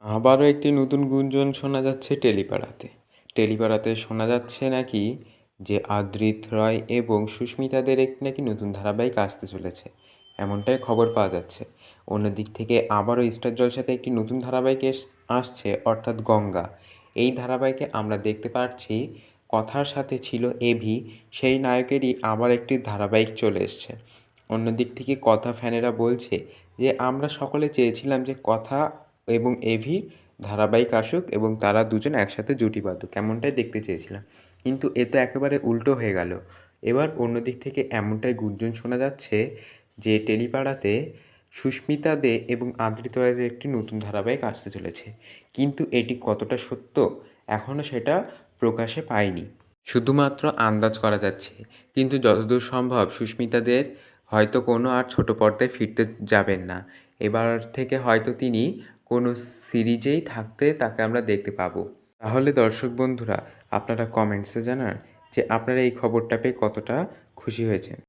আবারও একটি নতুন গুঞ্জন শোনা যাচ্ছে টেলিপাড়াতে। টেলিপাড়াতে শোনা যাচ্ছে নাকি যে আদ্রিত রয় এবং সুস্মিতাদের একটি নাকি নতুন ধারাবাহিক আসতে চলেছে, এমনটাই খবর পাওয়া যাচ্ছে। অন্যদিক থেকে আবারও স্টার জলসাতে একটি নতুন ধারাবাহিক আসছে, অর্থাৎ গঙ্গা। এই ধারাবাহিকে আমরা দেখতে পাচ্ছি কথার সাথে ছিল এভি, সেই নায়কেরই আবার একটি ধারাবাহিক চলে এসছে। অন্যদিক থেকে কথা ফ্যানেরা বলছে যে আমরা সকলে চেয়েছিলাম যে কথা এবং এভির ধারাবাহিক আসুক এবং তারা দুজন একসাথে জুটি বাঁধুক, এমনটাই দেখতে চেয়েছিলাম। কিন্তু এ তো একেবারে উল্টো হয়ে গেল। এবার অন্যদিক থেকে এমনটাই গুঞ্জন শোনা যাচ্ছে যে টেলিপাড়াতে সুস্মিতা দে এবং আদ্রিত রায়ের একটি নতুন ধারাবাহিক আসতে চলেছে। কিন্তু এটি কতটা সত্য এখনও সেটা প্রকাশে পায়নি, শুধুমাত্র আন্দাজ করা যাচ্ছে। কিন্তু যতদূর সম্ভব সুস্মিতাদের হয়তো কোনো আর ছোট পর্দায় ফিরতে যাবেন না। এবার থেকে হয়তো তিনি কোনো সিরিজেই থাকতে তাকে আমরা দেখতে পাবো। তাহলে দর্শক বন্ধুরা, আপনারা কমেন্টসে জানান যে আপনারা এই খবরটা পেয়ে কতটা খুশি হয়েছেন।